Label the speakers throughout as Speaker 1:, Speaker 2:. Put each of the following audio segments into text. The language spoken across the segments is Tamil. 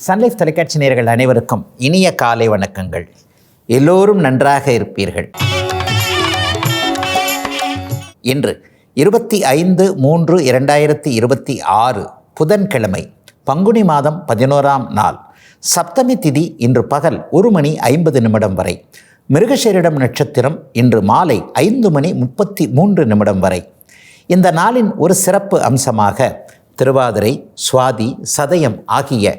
Speaker 1: சன்லைஃப் தொலைக்காட்சி நேயர்கள் அனைவருக்கும் இனிய காலை வணக்கங்கள். எல்லோரும் நன்றாக இருப்பீர்கள். இன்று 25/3/2026 புதன்கிழமை, பங்குனி மாதம் 11ஆம் நாள், சப்தமி திதி இன்று பகல் 1:50 வரை, மிருகசீரிடம் நட்சத்திரம் இன்று மாலை 5:33 வரை. இந்த நாளின் ஒரு சிறப்பு அம்சமாக திருவாதிரை, சுவாதி, சதயம் ஆகிய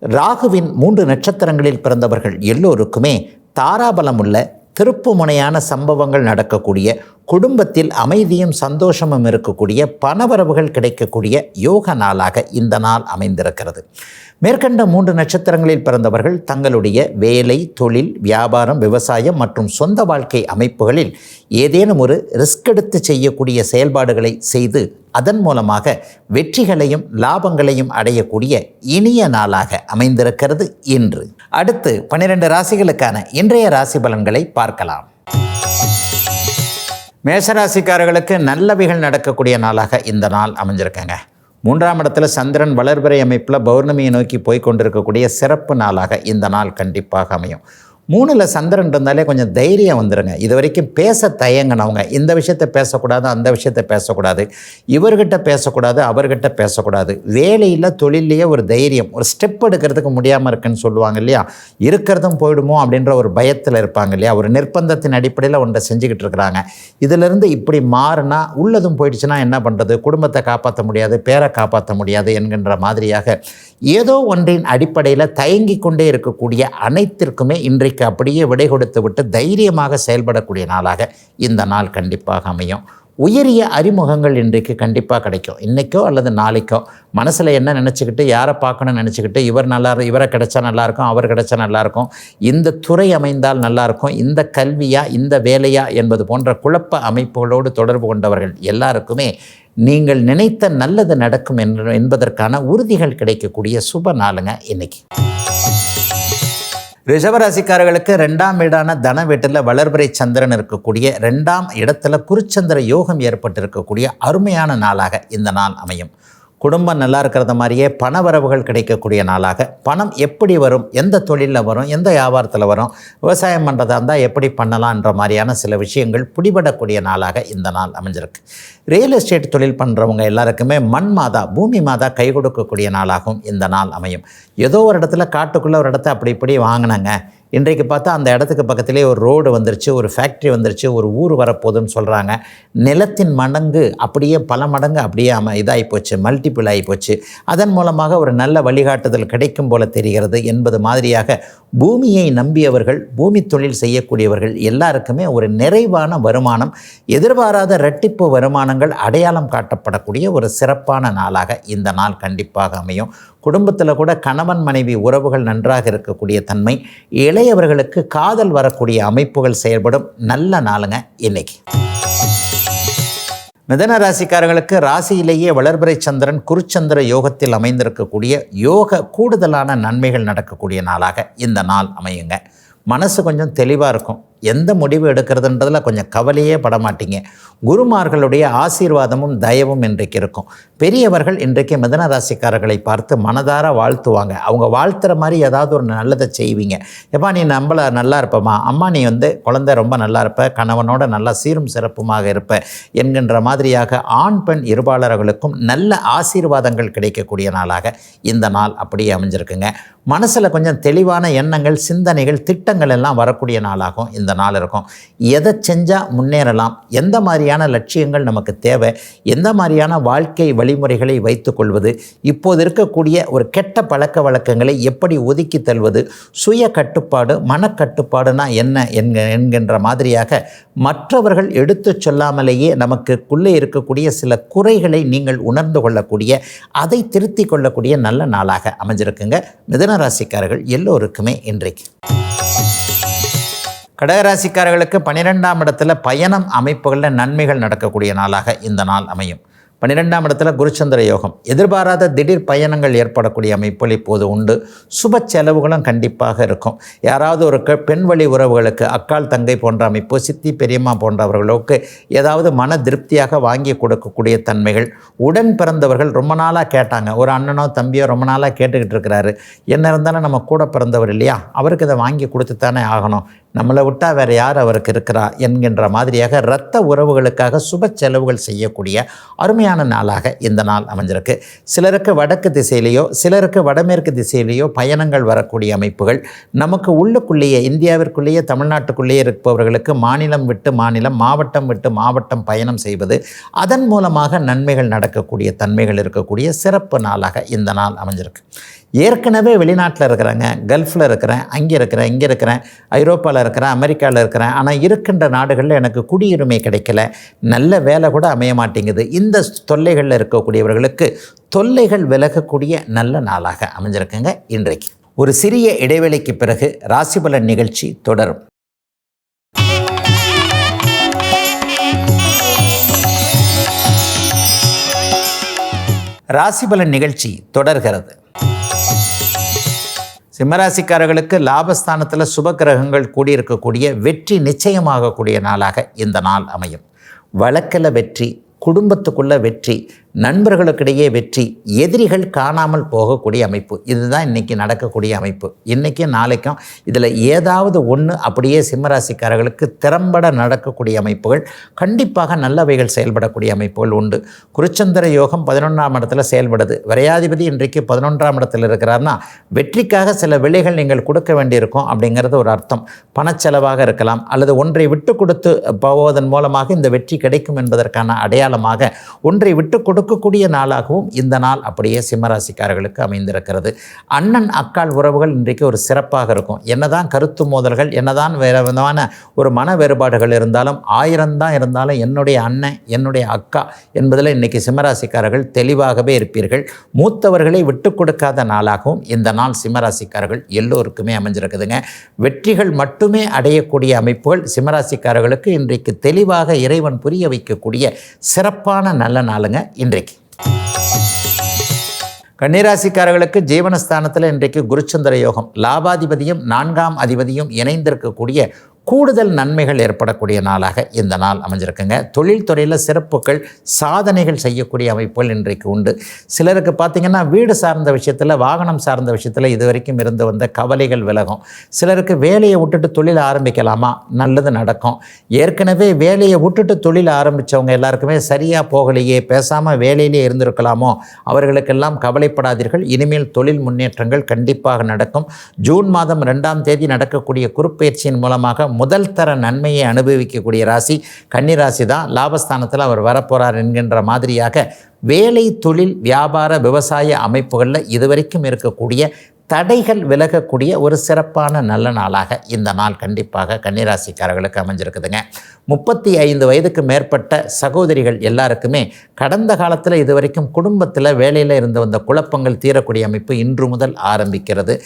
Speaker 1: ராகுவின் 3 நட்சத்திரங்களில் பிறந்தவர்கள் எல்லோருக்குமே தாராபலமுள்ள திருப்புமுனையான சம்பவங்கள் நடக்கக்கூடிய, குடும்பத்தில் அமைதியும் சந்தோஷமும் இருக்கக்கூடிய, பணவரவுகள் கிடைக்கக்கூடிய யோக நாளாக இந்த நாள் அமைந்திருக்கிறது. மேற்கண்ட 3 நட்சத்திரங்களில் பிறந்தவர்கள் தங்களுடைய வேலை, தொழில், வியாபாரம், விவசாயம் மற்றும் சொந்த வாழ்க்கை அமைப்புகளில் ஏதேனும் ஒரு ரிஸ்க் எடுத்து செய்யக்கூடிய செயல்பாடுகளை செய்து அதன் மூலமாக வெற்றிகளையும் லாபங்களையும் அடையக்கூடிய இனிய நாளாக அமைந்திருக்கிறது இன்று. அடுத்து 12 ராசிகளுக்கான இன்றைய ராசி பலன்களை பார்க்கலாம். மேஷராசிக்காரர்களுக்கு நல்லவைகள் நடக்கக்கூடிய நாளாக இந்த நாள் அமைஞ்சிருக்கங்க. 3ஆம் இடத்துல சந்திரன் வளர்பிறை அமைப்பில் பௌர்ணமியை நோக்கி போய் கொண்டிருக்கக்கூடிய சிறப்பு நாளாக இந்த நாள் கண்டிப்பாக அமையும். 3ல் சந்திரன் இருந்தாலே கொஞ்சம் தைரியம் வந்துடுங்க. இது வரைக்கும் பேச தயங்கினவங்க, இந்த விஷயத்தை பேசக்கூடாது, அந்த விஷயத்தை பேசக்கூடாது, இவர்கிட்ட பேசக்கூடாது, அவர்கிட்ட பேசக்கூடாது, வேலையில் தொழிலையே ஒரு தைரியம், ஒரு ஸ்டெப் எடுக்கிறதுக்கு முடியாமல் இருக்குன்னு சொல்லுவாங்க இல்லையா, இருக்கிறதும் போயிடுமோ அப்படின்ற ஒரு பயத்தில் இருப்பாங்க இல்லையா, ஒரு நிர்பந்தத்தின் அடிப்படையில் ஒன்றை செஞ்சுக்கிட்டு இருக்கிறாங்க. இதிலிருந்து இப்படி மாறினா உள்ளதும் போயிடுச்சுன்னா என்ன பண்ணுறது, குடும்பத்தை காப்பாற்ற முடியாது, பேரை காப்பாற்ற முடியாது என்கின்ற மாதிரியாக ஏதோ ஒன்றின் அடிப்படையில் தயங்கி கொண்டே இருக்கக்கூடிய அனைத்திற்குமே இன்றைக்கு அப்படியே விடை கொடுத்து விட்டு தைரியமாக செயல்படக்கூடிய நாளாக இந்த நாள் கண்டிப்பாக அமையும். உயரிய அறிமுகங்கள் இன்றைக்கு கண்டிப்பாக கிடைக்கும். இன்றைக்கோ அல்லது நாளைக்கோ மனசில் என்ன நினச்சிக்கிட்டு, யாரை பார்க்கணும்னு நினச்சிக்கிட்டு, இவரை கிடைச்சா நல்லாயிருக்கும், அவர் கிடைச்சா நல்லாயிருக்கும், இந்த துறை அமைந்தால் நல்லாயிருக்கும், இந்த கல்வியா, இந்த வேலையா என்பது போன்ற குழப்ப அமைப்புகளோடு தொடர்பு கொண்டவர்கள் எல்லாருக்குமே நீங்கள் நினைத்த நல்லது நடக்கும் என்பதற்கான உறுதிகள் கிடைக்கக்கூடிய சுப நாளுங்க இன்னைக்கு. ரிஷபராசிக்காரர்களுக்கு 2ஆம் வீடான தன வீட்டில் வளர்பிறை சந்திரன் இருக்கக்கூடிய 2ஆம் இடத்துல குருச்சந்திர யோகம் ஏற்பட்டிருக்கக்கூடிய அருமையான நாளாக இந்த நாள் அமையும். குடும்பம் நல்லா இருக்கிறத மாதிரியே பணவரவுகள் கிடைக்கக்கூடிய நாளாக, பணம் எப்படி வரும், எந்த தொழிலில் வரும், எந்த வியாபாரத்தில் வரும், விவசாயம் பண்ணுறதா இருந்தால் எப்படி பண்ணலான்ற மாதிரியான சில விஷயங்கள் பிடிபடக்கூடிய நாளாக இந்த நாள் அமைஞ்சிருக்கு. ரியல் எஸ்டேட் தொழில் பண்ணுறவங்க எல்லாருக்குமே மண் மாதா, பூமி மாதா கை கொடுக்கக்கூடிய நாளாகவும் இந்த நாள் அமையும். ஏதோ ஒரு இடத்துல காட்டுக்குள்ளே ஒரு இடத்த அப்படி இப்படி வாங்கினாங்க, இன்றைக்கு பார்த்தா அந்த இடத்துக்கு பக்கத்திலே ஒரு ரோடு வந்துருச்சு, ஒரு ஃபேக்ட்ரி வந்துருச்சு, ஒரு ஊர் வரப்போகுதுன்னு சொல்கிறாங்க. நிலத்தின் மடங்கு அப்படியே பல மடங்கு அப்படியே இதாகி போச்சு, மல்டிபிள் ஆகி போச்சு. அதன் மூலமாக ஒரு நல்ல வழிகாட்டுதல் கிடைக்கும் போல தெரிகிறது என்பது மாதிரியாக பூமியை நம்பியவர்கள், பூமி தொழில் செய்யக்கூடியவர்கள் எல்லாருக்குமே ஒரு நிறைவான வருமானம், எதிர்பாராத இரட்டிப்பு வருமானங்கள் அடையாளம் காட்டப்படக்கூடிய ஒரு சிறப்பான நாளாக இந்த நாள் கண்டிப்பாக அமையும். குடும்பத்தில் கூட கணவன் மனைவி உறவுகள் நன்றாக இருக்கக்கூடிய தன்மை, இளையவர்களுக்கு காதல் வரக்கூடிய அமைப்புகள் செயல்படும் நல்ல நாளுங்க இன்னைக்கு. மிதன ராசிக்காரர்களுக்கு ராசியிலேயே வளர்பிறை சந்திரன் குருச்சந்திர யோகத்தில் அமைந்திருக்கக்கூடிய யோக கூடுதலான நன்மைகள் நடக்கக்கூடிய நாளாக இந்த நாள் அமையுங்க. மனசு கொஞ்சம் தெளிவாக இருக்கும், எந்த முடிவு எடுக்கிறதுன்றதில் கொஞ்சம் கவலையே படமாட்டீங்க. குருமார்களுடைய ஆசீர்வாதமும் தயவும் இன்றைக்கு இருக்கும். பெரியவர்கள் இன்றைக்கு மிதன ராசிக்காரர்களை பார்த்து மனதார வாழ்த்துவாங்க. அவங்க வாழ்த்துற மாதிரி ஏதாவது ஒரு நல்லதை செய்வீங்க. எப்பா நீ நம்மள நல்லா இருப்பமா, அம்மா நீ குழந்தை ரொம்ப நல்லா இருப்ப, கணவனோட நல்லா சீரும் சிறப்புமாக இருப்ப என்கின்ற மாதிரியாக ஆண் பெண் இருபாளர்களுக்கும் நல்ல ஆசீர்வாதங்கள் கிடைக்கக்கூடிய நாளாக இந்த நாள் அப்படியே அமைஞ்சிருக்குங்க. மனசில் கொஞ்சம் தெளிவான எண்ணங்கள், சிந்தனைகள், திட்டங்கள் எல்லாம் வரக்கூடிய நாளாகும் இந்த நாள் இருக்கும். எதை செஞ்சால் முன்னேறலாம், எந்த மாதிரியான லட்சியங்கள் நமக்கு தேவை, எந்த மாதிரியான வாழ்க்கை வழிமுறைகளை வைத்துக்கொள்வது, இப்போது இருக்கக்கூடிய ஒரு கெட்ட பழக்க வழக்கங்களை எப்படி ஒதுக்கி தள்ளுவது, சுய கட்டுப்பாடு, மனக்கட்டுப்பாடுனா என்ன என்கின்ற மாதிரியாக மற்றவர்கள் எடுத்து சொல்லாமலேயே நமக்குள்ளே இருக்கக்கூடிய சில குறைகளை நீங்கள் உணர்ந்து கொள்ளக்கூடிய, அதை திருத்தி கொள்ளக்கூடிய நல்ல நாளாக அமைஞ்சிருக்குங்க மிதுன ராசிக்காரர்கள் எல்லோருக்குமே இன்றைக்கு. கடகராசிக்காரர்களுக்கு 12ஆம் இடத்துல பயணம் அமைப்புகளில் நன்மைகள் நடக்கக்கூடிய நாளாக இந்த நாள் அமையும். 12ஆம் இடத்துல குருச்சந்திர யோகம். எதிர்பாராத திடீர் பயணங்கள் ஏற்படக்கூடிய அமைப்புகள் இப்போது உண்டு. சுப செலவுகளும் கண்டிப்பாக இருக்கும். யாராவது ஒரு பெண் வழி உறவுகளுக்கு அக்கால் தங்கை போன்ற அமைப்பு, சித்தி பெரியம்மா போன்றவர்களுக்கு ஏதாவது மன திருப்தியாக வாங்கி கொடுக்கக்கூடிய தன்மைகள். உடன் பிறந்தவர்கள் ரொம்ப நாளாக கேட்டாங்க, ஒரு அண்ணனோ தம்பியோ ரொம்ப நாளாக கேட்டுக்கிட்டு இருக்கிறாரு, என்ன இருந்தாலும் நம்ம கூட பிறந்தவர் இல்லையா, அவருக்கு இதை வாங்கி கொடுத்துத்தானே ஆகணும், நம்மளை விட்டால் வேறு யார் அவருக்கு இருக்கிறா என்கின்ற மாதிரியாக இரத்த உறவுகளுக்காக சுப செலவுகள் செய்யக்கூடிய அருமையான நாளாக இந்த நாள் அமைஞ்சிருக்கு. சிலருக்கு வடக்கு திசையிலேயோ சிலருக்கு வடமேற்கு திசையிலேயோ பயணங்கள் வரக்கூடிய அமைப்புகள். நமக்கு உள்ளுக்குள்ளேயே இந்தியாவிற்குள்ளேயே தமிழ்நாட்டுக்குள்ளேயே இருப்பவர்களுக்கு மாநிலம் விட்டு மாநிலம், மாவட்டம் விட்டு மாவட்டம் பயணம் செய்வது, அதன் மூலமாக நன்மைகள் நடக்கக்கூடிய தன்மைகள் இருக்கக்கூடிய சிறப்பு நாளாக இந்த நாள் அமைஞ்சிருக்கு. ஏற்கனவே வெளிநாட்டில் இருக்கிறாங்க, கல்ஃபில் இருக்கிறேன், அங்கே இருக்கிறேன், இங்கே இருக்கிறேன், ஐரோப்பாவில் இருக்கிறேன், அமெரிக்காவில் இருக்கிறேன், ஆனால் இருக்கின்ற நாடுகளில் எனக்கு குடியுரிமை கிடைக்கல, நல்ல வேலை கூட அமைய மாட்டேங்குது, இந்த தொல்லைகளில் இருக்கக்கூடியவர்களுக்கு தொல்லைகள் விலகக்கூடிய நல்ல நாளாக அமைஞ்சிருக்குங்க இன்றைக்கு. ஒரு சிறிய இடைவேளைக்கு பிறகு ராசிபலன் நிகழ்ச்சி தொடரும். ராசிபலன் நிகழ்ச்சி தொடர்கிறது. சிம்மராசிக்காரர்களுக்கு லாபஸ்தானத்தில் சுப கிரகங்கள் கூடியிருக்கக்கூடிய வெற்றி நிச்சயமாகக்கூடிய நாளாக இந்த நாள் அமையும். வழக்கில் வெற்றி, குடும்பத்துக்குள்ள வெற்றி, நண்பர்களுக்கிடையே வெற்றி, எதிரிகள் காணாமல் போகக்கூடிய அமைப்பு. இதுதான் இன்றைக்கி நடக்கக்கூடிய அமைப்பு. இன்றைக்கும் நாளைக்கும் இதில் ஏதாவது ஒன்று அப்படியே சிம்மராசிக்காரர்களுக்கு திறம்பட நடக்கக்கூடிய அமைப்புகள், கண்டிப்பாக நல்லவைகள் செயல்படக்கூடிய அமைப்புகள் உண்டு. குருச்சந்திர யோகம் 11ஆம் இடத்துல செயல்படுது. விரையாதிபதி இன்றைக்கு 11ஆம் இடத்தில் இருக்கிறார்னா வெற்றிக்காக சில விலைகள் நீங்கள் கொடுக்க வேண்டியிருக்கும் அப்படிங்கிறது ஒரு அர்த்தம். பணச்செலவாக இருக்கலாம், அல்லது ஒன்றை விட்டு கொடுத்து போவதன் மூலமாக இந்த வெற்றி கிடைக்கும் என்பதற்கான அடையாளமாக ஒன்றை விட்டு கொடுக்கக்கூடிய நாளாகவும் இந்த நாள் அப்படியே சிம்மராசிக்காரர்களுக்கு அமைந்திருக்கிறது. அண்ணன் அக்கால் உறவுகள் இன்றைக்கு ஒரு சிறப்பாக இருக்கும். என்னதான் கருத்து மோதல்கள், என்னதான் வேறு விதமான ஒரு மன வேறுபாடுகள் இருந்தாலும், 1000 தான் இருந்தாலும் என்னுடைய அண்ணன் என்னுடைய அக்கா என்பதில் இன்றைக்கி சிம்மராசிக்காரர்கள் தெளிவாகவே இருப்பீர்கள். மூத்தவர்களை விட்டு கொடுக்காத நாளாகவும் இந்த நாள் சிம்மராசிக்காரர்கள் எல்லோருக்குமே அமைஞ்சிருக்குதுங்க. வெற்றிகள் மட்டுமே அடையக்கூடிய அமைப்புகள் சிம்மராசிக்காரர்களுக்கு இன்றைக்கு தெளிவாக இறைவன் புரிய வைக்கக்கூடிய சிறப்பான நல்ல நாளுங்க இன்றைக்கு. கன்னிராசிக்காரர்களுக்கு ஜீவனஸ்தானத்தில் இன்றைக்கு குருச்சந்திர யோகம். லாபாதிபதியும் 4ஆம் அதிபதியும் இணைந்திருக்கக்கூடிய கூடுதல் நன்மைகள் ஏற்படக்கூடிய நாளாக இந்த நாள் அமைஞ்சிருக்குங்க. தொழில்துறையில் சிறப்புகள், சாதனைகள் செய்யக்கூடிய அமைப்புகள் இன்றைக்கு உண்டு. சிலருக்கு பார்த்திங்கன்னா வீடு சார்ந்த விஷயத்தில், வாகனம் சார்ந்த விஷயத்தில் இதுவரைக்கும் இருந்து வந்த கவலைகள் விலகும். சிலருக்கு வேலையை விட்டுட்டு தொழில் ஆரம்பிக்கலாமா, நல்லது நடக்கும். ஏற்கனவே வேலையை விட்டுட்டு தொழில் ஆரம்பித்தவங்க எல்லாருக்குமே சரியாக போகலையே, பேசாமல் வேலையிலே இருந்திருக்கலாமோ, அவர்களுக்கெல்லாம் கவலைப்படாதீர்கள். இனிமேல் தொழில் முன்னேற்றங்கள் கண்டிப்பாக நடக்கும். ஜூன் மாதம் 2ஆம் தேதி நடக்கக்கூடிய குருப்பெயர்ச்சியின் மூலமாக முதல் தர நன்மையை அனுபவிக்கக்கூடிய ராசி கன்னிராசி தான். லாபஸ்தானத்தில் அவர் வரப்போகிறார் என்கின்ற மாதிரியாக வேலை, தொழில், வியாபார, விவசாய அமைப்புகளில் இதுவரைக்கும் இருக்கக்கூடிய தடைகள் விலகக்கூடிய ஒரு சிறப்பான நல்ல நாளாக இந்த நாள் கண்டிப்பாக கன்னிராசிக்காரர்களுக்கு அமைஞ்சிருக்குதுங்க. 35 வயதுக்கு மேற்பட்ட சகோதரிகள் எல்லாருக்குமே கடந்த காலத்தில் இதுவரைக்கும் குடும்பத்தில் வேலையில் இருந்து வந்த குழப்பங்கள் தீரக்கூடிய அமைப்பு இன்று முதல் ஆரம்பிக்கிறது.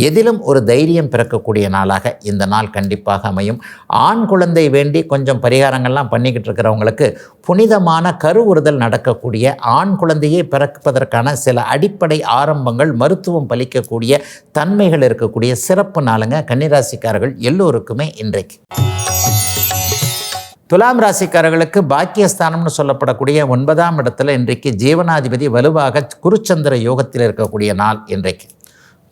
Speaker 1: எதிலும் ஒரு தைரியம் பிறக்கக்கூடிய நாளாக இந்த நாள் கண்டிப்பாக அமையும். ஆண் குழந்தை வேண்டி கொஞ்சம் பரிகாரங்கள்லாம் பண்ணிக்கிட்டு இருக்கிறவங்களுக்கு புனிதமான கருவுறுதல் நடக்கக்கூடிய, ஆண் குழந்தையை பிறப்பதற்கான சில அடிப்படை ஆரம்பங்கள், மருத்துவம் பலிக்கக்கூடிய தன்மைகள் இருக்கக்கூடிய சிறப்பு நாளுங்க கன்னிராசிக்காரர்கள் எல்லோருக்குமே இன்றைக்கு. துலாம் ராசிக்காரர்களுக்கு பாக்கியஸ்தானம்னு சொல்லப்படக்கூடிய 9ஆம் இடத்துல இன்றைக்கு ஜீவனாதிபதி வலுவாக குருச்சந்திர யோகத்தில் இருக்கக்கூடிய நாள் இன்றைக்கு.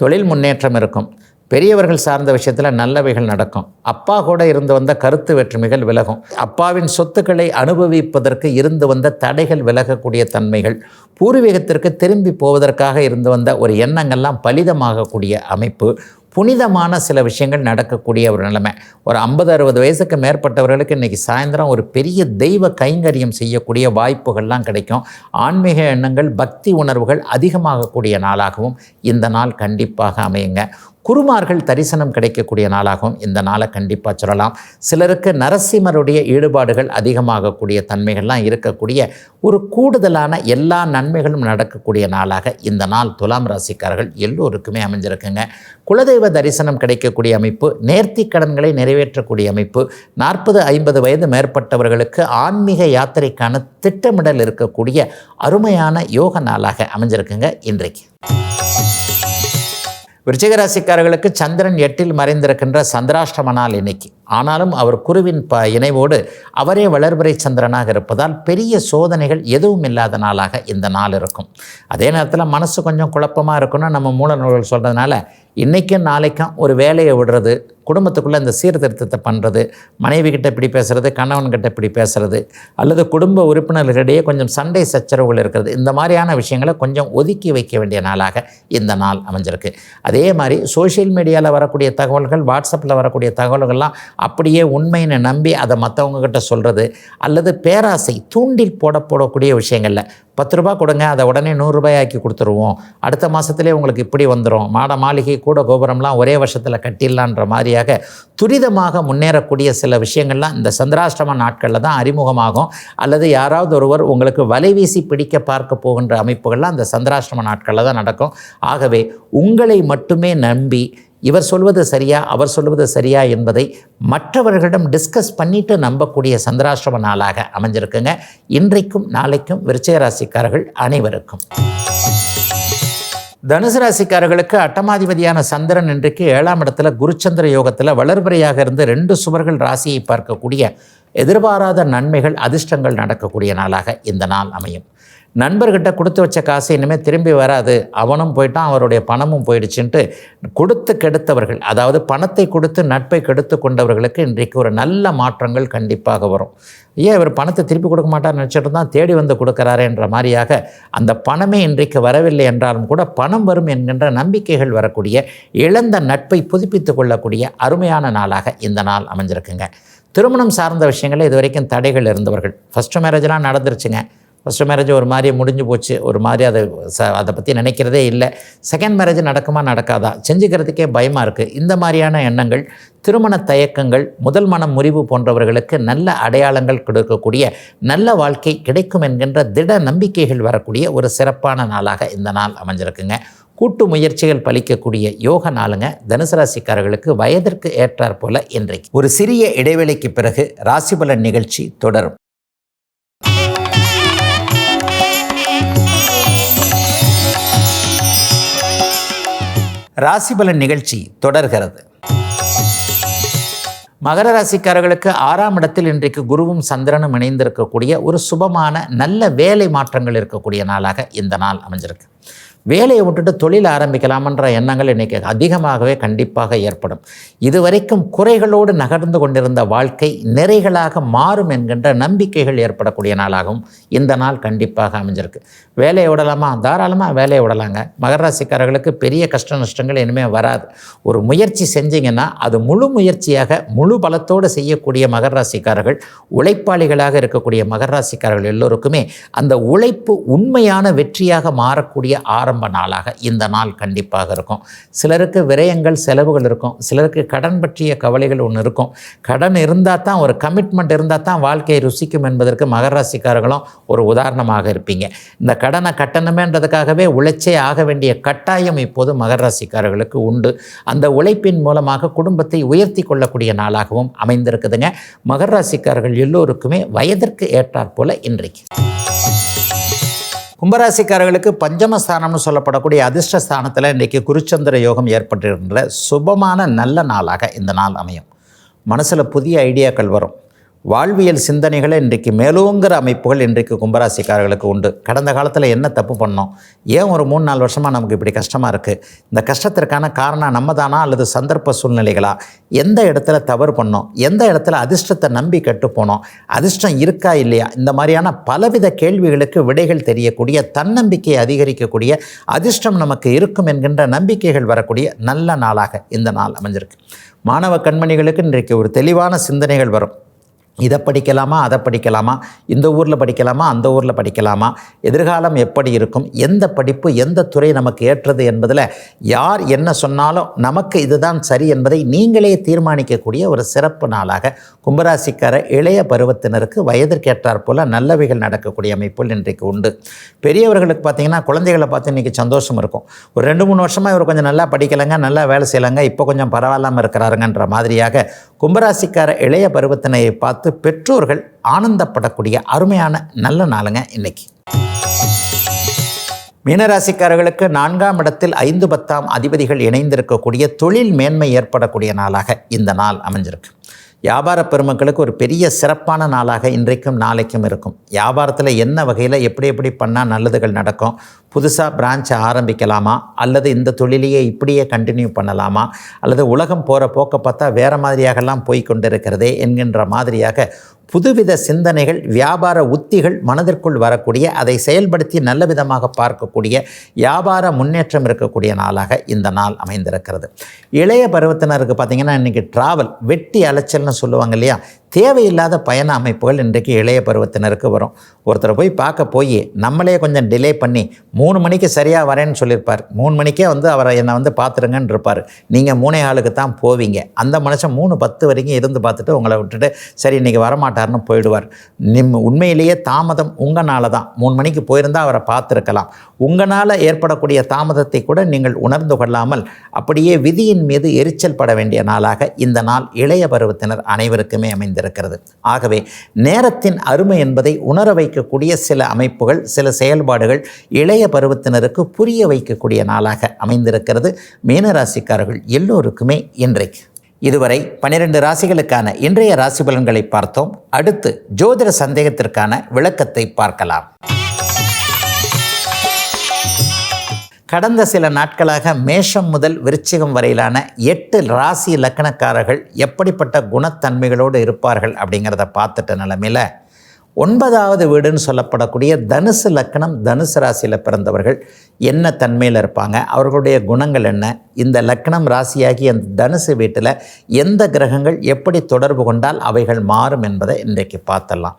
Speaker 1: தொழில் முன்னேற்றம் இருக்கும். பெரியவர்கள் சார்ந்த விஷயத்தில் நல்லவைகள் நடக்கும். அப்பா கூட இருந்து வந்த கருத்து வேற்றுமைகள் விலகும். அப்பாவின் சொத்துக்களை அனுபவிப்பதற்கு இருந்து வந்த தடைகள் விலகக்கூடிய தன்மைகள், பூர்வீகத்திற்கு திரும்பி போவதற்காக இருந்து வந்த ஒரு எண்ணங்கள்லாம் பலிதமாகக்கூடிய அமைப்பு, புனிதமான சில விஷயங்கள் நடக்கக்கூடிய ஒரு நிலைமை. ஒரு 50-60 வயசுக்கு மேற்பட்டவர்களுக்கு இன்றைக்கி சாயந்தரம் ஒரு பெரிய தெய்வ கைங்கரியம் செய்யக்கூடிய வாய்ப்புகள்லாம் கிடைக்கும். ஆன்மீக எண்ணங்கள், பக்தி உணர்வுகள் அதிகமாகக்கூடிய நாளாகவும் இந்த நாள் கண்டிப்பாக அமையுங்க. குருமார்கள் தரிசனம் கிடைக்கக்கூடிய நாளாகவும் இந்த நாளை கண்டிப்பாக சொல்லலாம். சிலருக்கு நரசிம்மருடைய ஈடுபாடுகள் அதிகமாகக்கூடிய தன்மைகள்லாம் இருக்கக்கூடிய ஒரு கூடுதலான எல்லா நன்மைகளும் நடக்கக்கூடிய நாளாக இந்த நாள் துலாம் ராசிக்காரர்கள் எல்லோருக்குமே அமைஞ்சிருக்குங்க. குலதெய்வ தரிசனம் கிடைக்கக்கூடிய அமைப்பு, நேர்த்தி கடன்களை நிறைவேற்றக்கூடிய அமைப்பு, 40-50 வயது மேற்பட்டவர்களுக்கு ஆன்மீக யாத்திரைக்கான திட்டமிடல் இருக்கக்கூடிய அருமையான யோக நாளாக அமைஞ்சிருக்குங்க இன்றைக்கு. விருச்சிக ராசிக்காரர்களுக்கு சந்திரன் 8ல் மறைந்திருக்கின்ற சந்திராஷ்டம நாள் இன்னைக்கு. ஆனாலும் அவர் குருவின் இணைவோடு அவரே வளர்பிறை சந்திரனாக இருப்பதால் பெரிய சோதனைகள் எதுவும் இல்லாத நாளாக இந்த நாள் இருக்கும். அதே நேரத்தில் மனசு கொஞ்சம் குழப்பமாக இருக்குன்னு நம்ம மூல நூல்கள் சொல்கிறதுனால இன்றைக்கும் நாளைக்கும் ஒரு வேலையை விடுறது, குடும்பத்துக்குள்ளே இந்த சீர்திருத்தத்தை பண்ணுறது, மனைவி கிட்ட இப்படி பேசுகிறது, கணவன்கிட்ட இப்படி பேசுகிறது, அல்லது குடும்ப உறுப்பினர்களிடையே கொஞ்சம் சண்டை சச்சரவுகள் இருக்கிறது, இந்த மாதிரியான விஷயங்களை கொஞ்சம் ஒதுக்கி வைக்க வேண்டிய நாளாக இந்த நாள் அமைஞ்சிருக்கு. அதே மாதிரி சோஷியல் மீடியாவில் வரக்கூடிய தகவல்கள், வாட்ஸ்அப்பில் வரக்கூடிய தகவல்கள்லாம் அப்படியே உண்மைன்னு நம்பி அதை மற்றவங்கக்கிட்ட சொல்கிறது, அல்லது பேராசை தூண்டில் போடக்கூடிய விஷயங்களில் 10 ரூபா கொடுங்க, அதை உடனே 100 ரூபாய் ஆக்கி கொடுத்துருவோம், அடுத்த மாதத்துலேயே உங்களுக்கு இப்படி வந்துடும், மாளிகை கூட கோபுரம்லாம் ஒரே வருஷத்தில் கட்டிடலான்ற மாதிரியாக துரிதமாக முன்னேறக்கூடிய சில விஷயங்கள்லாம் இந்த சந்திராஷ்டம நாட்களில் தான் அறிமுகமாகும். அல்லது யாராவது ஒருவர் உங்களுக்கு வலைவீசி பிடிக்க பார்க்க போகின்ற அமைப்புகள்லாம் அந்த சந்திராஷ்டம நாட்களில் தான் நடக்கும். ஆகவே உங்களை மட்டுமே நம்பி இவர் சொல்வது சரியா அவர் சொல்வது சரியா என்பதை மற்றவர்களிடம் டிஸ்கஸ் பண்ணிட்டு நம்பக்கூடிய சந்திராஷ்டம நாளாக அமைஞ்சிருக்குங்க இன்றைக்கும் நாளைக்கும் விருச்சிக ராசிக்காரர்கள் அனைவருக்கும். தனுசு ராசிக்காரர்களுக்கு அட்டமாதிபதியான சந்திரன் இன்றைக்கு 7ஆம் இடத்துல குருச்சந்திர யோகத்தில் வளர்பிறையாக இருந்து 2 சுவர்கள் ராசியை பார்க்கக்கூடிய எதிர்பாராத நன்மைகள் அதிர்ஷ்டங்கள் நடக்கக்கூடிய நாளாக இந்த நாள் அமையும். நண்பர்கிட்ட கொடுத்து வச்ச காசு இனிமேல் திரும்பி வராது, அவனும் போயிட்டான் அவருடைய பணமும் போயிடுச்சுன்ட்டு கொடுத்து கெடுத்தவர்கள், அதாவது பணத்தை கொடுத்து நட்பை கெடுத்து கொண்டவர்களுக்கு இன்றைக்கு ஒரு நல்ல மாற்றங்கள் கண்டிப்பாக வரும். ஏன் இவர் பணத்தை திருப்பி கொடுக்க மாட்டார்னு நினச்சிட்டு தான் தேடி வந்து கொடுக்குறாருன்ற மாதிரியாக அந்த பணமே இன்றைக்கு வரவில்லை என்றாலும் கூட பணம் வரும் என்கின்ற நம்பிக்கைகள் வரக்கூடிய, இழந்த நட்பை புதுப்பித்து கொள்ளக்கூடிய அருமையான நாளாக இந்த நாள் அமைஞ்சிருக்குங்க. திருமணம் சார்ந்த விஷயங்களில் இது வரைக்கும் தடைகள் இருந்தவர்கள், ஃபஸ்ட்டு மேரேஜ்லாம் நடந்துருச்சுங்க, ஃபஸ்ட்டு மேரேஜ் ஒரு மாதிரி முடிஞ்சு போச்சு, ஒரு மாதிரி அதை பற்றி நினைக்கிறதே இல்லை, செகண்ட் மேரேஜ் நடக்குமா நடக்காதா செஞ்சுக்கிறதுக்கே பயமாக இருக்குது, இந்த மாதிரியான எண்ணங்கள், திருமண தயக்கங்கள், முதல் மனம் முறிவு போன்றவர்களுக்கு நல்ல அடையாளங்கள் கொடுக்கக்கூடிய நல்ல வாழ்க்கை கிடைக்கும் என்கின்ற திட நம்பிக்கைகள் வரக்கூடிய ஒரு சிறப்பான நாளாக இந்த நாள் அமைஞ்சிருக்குங்க. கூட்டு முயற்சிகள் பலிக்கக்கூடிய யோக நாளுங்க தனுசு ராசிக்காரர்களுக்கு. வயதிற்கு ஏற்றாற் போல இன்றைக்கு ஒரு சிறிய இடைவெளிக்கு பிறகு ராசிபலன் நிகழ்ச்சி தொடரும். ராசிபலன் நிகழ்ச்சி தொடர்கிறது. மகர ராசிக்காரர்களுக்கு 6ஆம் இடத்தில் இன்றைக்கு குருவும் சந்திரனும் இணைந்திருக்கக்கூடிய ஒரு சுபமான நல்ல வேலை மாற்றங்கள் இருக்கக்கூடிய நாளாக இந்த நாள் அமைஞ்சிருக்கு. வேலையை விட்டுட்டு தொழில் ஆரம்பிக்கலாமன்ற எண்ணங்கள் இன்றைக்கி அதிகமாகவே கண்டிப்பாக ஏற்படும். இதுவரைக்கும் குறைகளோடு நகர்ந்து கொண்டிருந்த வாழ்க்கை நிறைகளாக மாறும் என்கின்ற நம்பிக்கைகள் ஏற்படக்கூடிய நாளாகவும் இந்த நாள் கண்டிப்பாக அமைஞ்சிருக்கு. வேலையை விடலாமா? தாராளமாக வேலையை விடலாங்க. மகர ராசிக்காரர்களுக்கு பெரிய கஷ்ட நஷ்டங்கள் இனிமேல் வராது. ஒரு முயற்சி செஞ்சிங்கன்னா அது முழு முயற்சியாக முழு பலத்தோடு செய்யக்கூடிய மகர ராசிக்காரர்கள், உழைப்பாளிகளாக இருக்கக்கூடிய மகர ராசிக்காரர்கள் எல்லோருக்குமே அந்த உழைப்பு உண்மையான வெற்றியாக மாறக்கூடிய ஆரம்ப நாளாக இந்த நாள் கண்டிப்பாக இருக்கும். சிலருக்கு விரயங்கள் செலவுகள் இருக்கும், சிலருக்கு கடன் பற்றிய கவலைகள் ஒன்று இருக்கும். கடன் இருந்தால் தான், ஒரு கமிட்மெண்ட் இருந்தால் தான் வாழ்க்கையை ருசிக்கும் என்பதற்கு மகர ராசிக்காரர்களும் ஒரு உதாரணமாக இருப்பீங்க. இந்த கடனை கட்டணமேன்றதுக்காகவே உழைச்சே ஆக வேண்டிய கட்டாயம் இப்போது மகர ராசிக்காரர்களுக்கு உண்டு. அந்த உழைப்பின் மூலமாக குடும்பத்தை உயர்த்தி கொள்ளக்கூடிய நாளாகவும் அமைந்திருக்குதுங்க. மகர ராசிக்காரர்கள் எல்லோருக்குமே வயதிற்கு ஏற்றாற் போல இன்றைக்கு. கும்பராசிக்காரர்களுக்கு பஞ்சமஸ்தானம்னு சொல்லப்படக்கூடிய அதிர்ஷ்டஸ்தானத்தில் இன்றைக்கு குருச்சந்திர யோகம் ஏற்பட்டிருக்கின்ற சுபமான நல்ல நாளாக இந்த நாள் அமையும். மனசில் புதிய ஐடியாக்கள் வரும். வாழ்வியல் சிந்தனைகளை இன்றைக்கு மேலோங்கிற அமைப்புகள் இன்றைக்கு கும்பராசிக்காரர்களுக்கு உண்டு. கடந்த காலத்தில் என்ன தப்பு பண்ணோம், ஏன் ஒரு 3-4 வருஷமாக நமக்கு இப்படி கஷ்டமாக இருக்குது, இந்த கஷ்டத்திற்கான காரணம் நம்ம தானா அல்லது சந்தர்ப்ப சூழ்நிலைகளா, எந்த இடத்துல தவறு பண்ணோம், எந்த இடத்துல அதிர்ஷ்டத்தை நம்பி கெட்டு போனோம், அதிர்ஷ்டம் இருக்கா இல்லையா, இந்த மாதிரியான பலவித கேள்விகளுக்கு விடைகள் தெரியக்கூடிய, தன்னம்பிக்கையை அதிகரிக்கக்கூடிய, அதிர்ஷ்டம் நமக்கு இருக்கும் என்கின்ற நம்பிக்கைகள் வரக்கூடிய நல்ல நாளாக இந்த நாள் அமைஞ்சிருக்கு. மாணவ கண்மணிகளுக்கு இன்றைக்கு ஒரு தெளிவான சிந்தனைகள் வரும். இதை படிக்கலாமா, அதை படிக்கலாமா, இந்த ஊரில் படிக்கலாமா, அந்த ஊரில் படிக்கலாமா, எதிர்காலம் எப்படி இருக்கும், எந்த படிப்பு எந்த துறை நமக்கு ஏற்றது என்பதில் யார் என்ன சொன்னாலும் நமக்கு இதுதான் சரி என்பதை நீங்களே தீர்மானிக்கக்கூடிய ஒரு சிறப்பு நாளாக கும்பராசிக்கார இளைய பருவத்தினருக்கு வயதிற்கேற்றாற் போல நல்லவைகள் நடக்கக்கூடிய அமைப்புகள் இன்றைக்கு உண்டு. பெரியவர்களுக்கு பார்த்திங்கன்னா குழந்தைகளை பார்த்து இன்றைக்கி சந்தோஷம் இருக்கும். ஒரு 2-3 வருஷமாக இவர் கொஞ்சம் நல்லா படிக்கலைங்க, நல்லா வேலை செய்யலைங்க, இப்போ கொஞ்சம் பரவாயில்லாமல் இருக்கிறாருங்கன்ற மாதிரியாக கும்பராசிக்கார இளைய பருவத்தினரை பார்த்து பெற்றோர்கள் ஆனந்தப்படக்கூடிய அருமையான நல்ல நாளுங்க இன்னைக்கு. மீனராசிக்காரர்களுக்கு 4ஆம் இடத்தில் 5-10 அதிபதிகள் இணைந்திருக்கக்கூடிய தொழில் மேன்மை ஏற்படக்கூடிய நாளாக இந்த நாள் அமைஞ்சிருக்கு. வியாபார பெருமக்களுக்கு ஒரு பெரிய சிறப்பான நாளாக இன்றைக்கும் நாளைக்கும் இருக்கும். வியாபாரத்தில் என்ன வகையில் எப்படி பண்ணால் நல்லதுகள் நடக்கும், புதுசாக பிரான்ச்சை ஆரம்பிக்கலாமா, அல்லது இந்த தொழிலையே இப்படியே கண்டினியூ பண்ணலாமா, அல்லது உலகம் போகிற போக்க பார்த்தா வேறு மாதிரியாகலாம் போய் கொண்டிருக்கிறதே என்கின்ற மாதிரியாக புதுவித சிந்தனைகள், வியாபார உத்திகள் மனதிற்குள் வரக்கூடிய, அதை செயல்படுத்தி நல்ல விதமாக பார்க்கக்கூடிய, வியாபார முன்னேற்றம் இருக்கக்கூடிய நாளாக இந்த நாள் அமைந்திருக்கிறது. இளைய பருவத்தினருக்கு பார்த்திங்கன்னா இன்றைக்கி ட்ராவல், வெட்டி அலைச்சல்னு சொல்லுவாங்க இல்லையா, தேவையில்லாத பயண அமைப்புகள் இன்றைக்கு இளைய பருவத்தினருக்கு வரும். ஒருத்தரை போய் நம்மளே கொஞ்சம் டிலே பண்ணி 3 மணிக்கு சரியாக வரேன்னு சொல்லியிருப்பார். 3 மணிக்கே அவரை என்னை பார்த்துருங்கன்னு இருப்பார். நீங்கள் 3:15 தான் போவீங்க. அந்த மனுஷன் 3:10 வரைக்கும் இருந்து பார்த்துட்டு உங்களை விட்டுட்டு சரி இன்றைக்கி வரமாட்டார்னு போயிடுவார். உண்மையிலேயே தாமதம் உங்களால் தான். 3 மணிக்கு போயிருந்தால் அவரை பார்த்துருக்கலாம். உங்களால் ஏற்படக்கூடிய தாமதத்தை கூட நீங்கள் உணர்ந்து கொள்ளாமல் அப்படியே விதியின் மீது எரிச்சல் பட வேண்டிய நாளாக இந்த நாள் இளைய பருவத்தினர் அனைவருக்குமே அமைந்திருக்கிறது. ஆகவே நேரத்தின் அருமை என்பதை உணர வைக்கக்கூடிய சில அமைப்புகள், சில செயல்பாடுகள் இளைய பருவத்தினருக்கு புரிய வைக்கக்கூடிய நாளாக அமைந்திருக்கிறது. மீனராசிக்காரர்கள் எல்லோருக்குமே இன்றைக்கு. இதுவரை 12 ராசிகளுக்கான இன்றைய ராசி பலன்களை பார்த்தோம். அடுத்து ஜோதிட சந்தேகத்திற்கான விளக்கத்தை பார்க்கலாம். கடந்த சில நாட்களாக மேஷம் முதல் விருச்சிகம் வரையிலான 8 ராசி லக்கணக்காரர்கள் எப்படிப்பட்ட குணத்தன்மைகளோடு இருப்பார்கள் அப்படிங்கிறத பார்த்துட்ட நிலைமையில் 9வது வீடுன்னு சொல்லப்படக்கூடிய தனுசு லக்கணம், தனுசு ராசியில் பிறந்தவர்கள் என்ன தன்மையில் இருப்பாங்க, அவர்களுடைய குணங்கள் என்ன, இந்த லக்கணம் ராசியாகி அந்த தனுசு வீட்டில் எந்த கிரகங்கள் எப்படி தொடர்பு கொண்டால் அவைகள் மாறும் என்பதை இன்றைக்கு பார்த்தலாம்.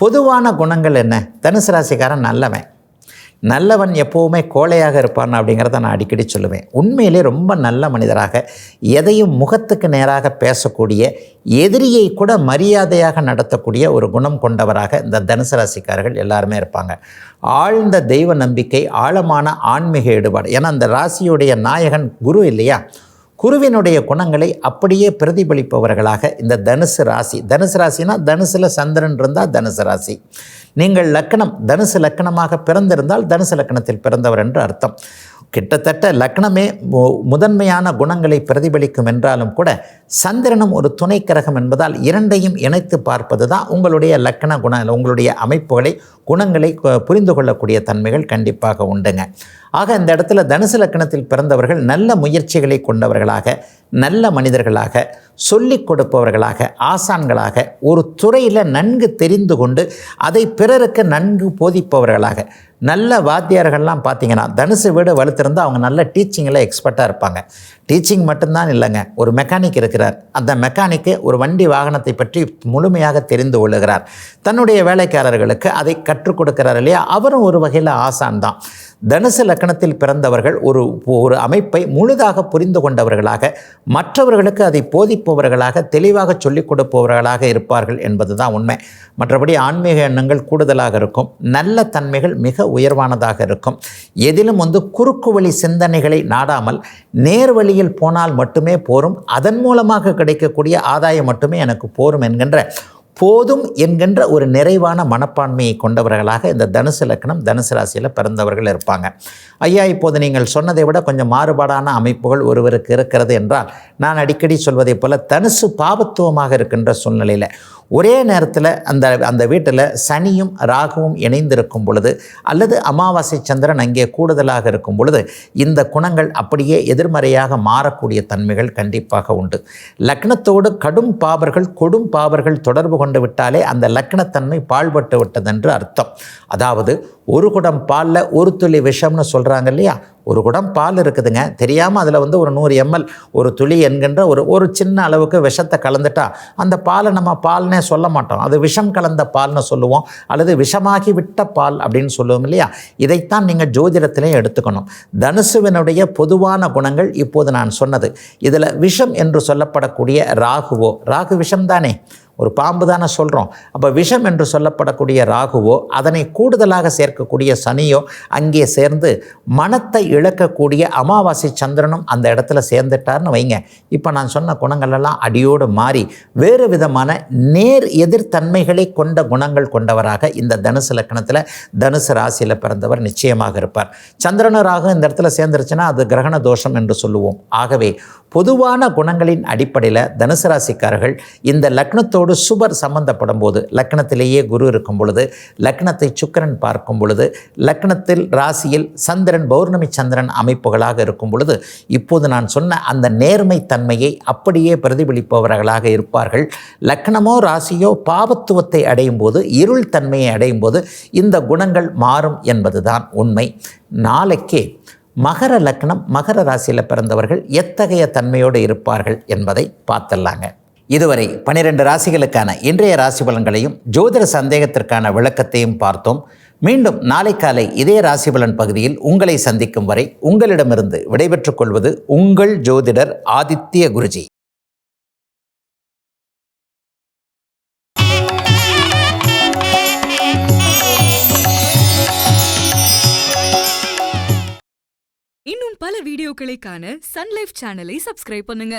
Speaker 1: பொதுவான குணங்கள் என்ன? தனுசு ராசிக்காரன் நல்லவன் எப்போவுமே கோழையாக இருப்பான் அப்படிங்கிறத நான் அடிக்கடி சொல்லுவேன். உண்மையிலே ரொம்ப நல்ல மனிதராக, எதையும் முகத்துக்கு நேராக பேசக்கூடிய, எதிரியை கூட மரியாதையாக நடத்தக்கூடிய ஒரு குணம் கொண்டவராக இந்த தனுசு ராசிக்காரர்கள் எல்லாருமே இருப்பாங்க. ஆழ்ந்த தெய்வ நம்பிக்கை, ஆழமான ஆன்மீக ஈடுபாடு. ஏன்னா அந்த ராசியுடைய நாயகன் குரு இல்லையா, குருவினுடைய குணங்களை அப்படியே பிரதிபலிப்பவர்களாக இந்த தனுசு ராசி. தனுசு ராசினா தனுசில் சந்திரன் இருந்தால் தனுசு ராசி. நீங்கள் லக்கணம் தனுசு லக்கணமாக பிறந்திருந்தால் தனுசு லக்கணத்தில் பிறந்தவர் என்று அர்த்தம். கிட்டத்தட்ட லக்னமே முதன்மையான குணங்களை பிரதிபலிக்கும் என்றாலும் கூட சந்திரனும் ஒரு துணை கிரகம் என்பதால் இரண்டையும் இணைத்து பார்ப்பது தான் உங்களுடைய லக்கண உங்களுடைய அமைப்புகளை, குணங்களை புரிந்து கொள்ளக்கூடிய தன்மைகள் கண்டிப்பாக உண்டுங்க. ஆக இந்த இடத்துல தனுசு லக்கணத்தில் பிறந்தவர்கள் நல்ல முயற்சிகளை கொண்டவர்களாக, நல்ல மனிதர்களாக, சொல்லிக் கொடுப்பவர்களாக, ஆசான்களாக, ஒரு துறையில் நன்கு தெரிந்து கொண்டு அதை பிறருக்கு நன்கு போதிப்பவர்களாக. நல்ல வாத்தியார்கள்லாம் பார்த்திங்கன்னா தனுசு வீடு வலுத்திருந்தால் அவங்க நல்ல டீச்சிங்கில் எக்ஸ்பர்ட்டாக இருப்பாங்க. டீச்சிங் மட்டும்தான் இல்லைங்க, ஒரு மெக்கானிக் இருக்கிறார், அந்த மெக்கானிக்கு ஒரு வண்டி வாகனத்தை பற்றி முழுமையாக தெரிந்து கொள்ளுகிறார். தன்னுடைய வேலைக்காரர்களுக்கு அதை கற்றுக் கொடுக்கிறார் இல்லையா, அவரும் ஒரு வகையில் ஆசான் தான். தனுசு லக்கணத்தில் பிறந்தவர்கள் ஒரு அமைப்பை முழுதாக புரிந்து கொண்டவர்களாக, மற்றவர்களுக்கு அதை போதிப்பவர்களாக, தெளிவாக சொல்லிக் கொடுப்பவர்களாக இருப்பார்கள் என்பது தான் உண்மை. மற்றபடி ஆன்மீக எண்ணங்கள் கூடுதலாக இருக்கும், நல்ல தன்மைகள் மிக உயர்வானதாக இருக்கும். எதிலும் குறுக்கு வழி சிந்தனைகளை நாடாமல் நேர்வழியில் போனால் மட்டுமே போரும், அதன் மூலமாக கிடைக்கக்கூடிய ஆதாயம் மட்டுமே எனக்கு போரும் போதும் என்கின்ற ஒரு நிறைவான மனப்பான்மையை கொண்டவர்களாக இந்த தனுசு லக்கணம், தனுசு ராசியில் பிறந்தவர்கள் இருப்பாங்க. ஐயா, இப்போது நீங்கள் சொன்னதை விட கொஞ்சம் மாறுபாடான அமைப்புகள் ஒருவருக்கு இருக்கிறது என்றால், நான் அடிக்கடி சொல்வதை போல தனுசு பாவத்துவமாக இருக்கின்ற சூழ்நிலையில் ஒரே நேரத்தில் அந்த வீட்டில் சனியும் ராகுவும் இணைந்திருக்கும் பொழுது, அல்லது அமாவாசை சந்திரன் அங்கே கூடுதலாக இருக்கும் பொழுது இந்த குணங்கள் அப்படியே எதிர்மறையாக மாறக்கூடிய தன்மைகள் கண்டிப்பாக உண்டு. லக்னத்தோடு கடும் பாவர்கள், கொடும் பாவர்கள் தொடர்பு கொண்டு விட்டாலே அந்த லக்னத்தன்மை பாழ்பட்டு விட்டதென்று அர்த்தம். அதாவது ஒரு குடம் பாலில் ஒரு துளி விஷம்னு சொல்கிறாங்க இல்லையா, ஒரு குடம் பால் இருக்குதுங்க, தெரியாமல் அதில் வந்து ஒரு 100 ml ஒரு துளி என்கின்ற ஒரு சின்ன அளவுக்கு விஷத்தை கலந்துட்டா அந்த பாலை நம்ம பால்னே சொல்ல மாட்டோம், அது விஷம் கலந்த பால்னு சொல்லுவோம், அல்லது விஷமாகி விட்ட பால் அப்படின்னு சொல்லுவோம் இல்லையா. இதைத்தான் நீங்கள் ஜோதிடத்திலே எடுத்துக்கணும். தனுசுவினுடைய பொதுவான குணங்கள் இப்போது நான் சொன்னது. இதில் விஷம் என்று சொல்லப்படக்கூடிய ராகு விஷம் தானே, ஒரு பாம்பு தானே சொல்கிறோம். அப்போ விஷம் என்று சொல்லப்படக்கூடிய ராகுவோ அதனை கூடுதலாக சேர்க்கக்கூடிய சனியோ அங்கே சேர்ந்து மனத்தை இழக்கக்கூடிய அமாவாசை சந்திரனும் அந்த இடத்துல சேர்ந்துட்டார்னு வைங்க. இப்போ நான் சொன்ன குணங்களெல்லாம் அடியோடு மாறி வேறு விதமான நேர் எதிர்த்தன்மைகளை கொண்ட குணங்கள் கொண்டவராக இந்த தனுசு லக்னத்தில் தனுசு ராசியில் பிறந்தவர் நிச்சயமாக இருப்பார். சந்திரன ராகு இந்த இடத்துல சேர்ந்துருச்சுன்னா அது கிரகண தோஷம் என்று சொல்லுவோம். ஆகவே பொதுவான குணங்களின் அடிப்படையில் தனுசு ராசிக்காரர்கள் இந்த லக்னத்தோடு சுபர் சம்பந்தப்படும் போது, லக்னத்திலேயே குரு இருக்கும் பொழுது, லக்னத்தை சுக்கிரன் பார்க்கும் பொழுது, லக்னத்தில் ராசியில் சந்திரன் பௌர்ணமி சந்திரன் அமைப்புகளாக இருக்கும் பொழுது, இப்போது நான் சொன்ன அந்த நேர்மை தன்மையை அப்படியே பிரதிபலிப்பவர்களாக இருப்பார்கள். லக்னமோ ராசியோ பாவத்துவத்தை அடையும் போது, இருள் தன்மையை அடையும் போது இந்த குணங்கள் மாறும் என்பதுதான் உண்மை. நாளைக்கே மகர லக்னம் மகர ராசியில் பிறந்தவர்கள் எத்தகைய தன்மையோடு இருப்பார்கள் என்பதை பார்த்துடலாங்க. இதுவரை 12 ராசிகளுக்கான இன்றைய ராசி பலன்களையும் ஜோதிட சந்தேகத்திற்கான விளக்கத்தையும் பார்த்தோம். மீண்டும் நாளை காலை இதே ராசி பலன் பகுதியில் உங்களை சந்திக்கும் வரை உங்களிடமிருந்து விடைபெற்றுக் கொள்வது உங்கள் ஜோதிடர் ஆதித்ய குருஜி.
Speaker 2: இன்னும் பல வீடியோக்களை காண சன் லைஃப் சேனலை சப்ஸ்கிரைப் பண்ணுங்க.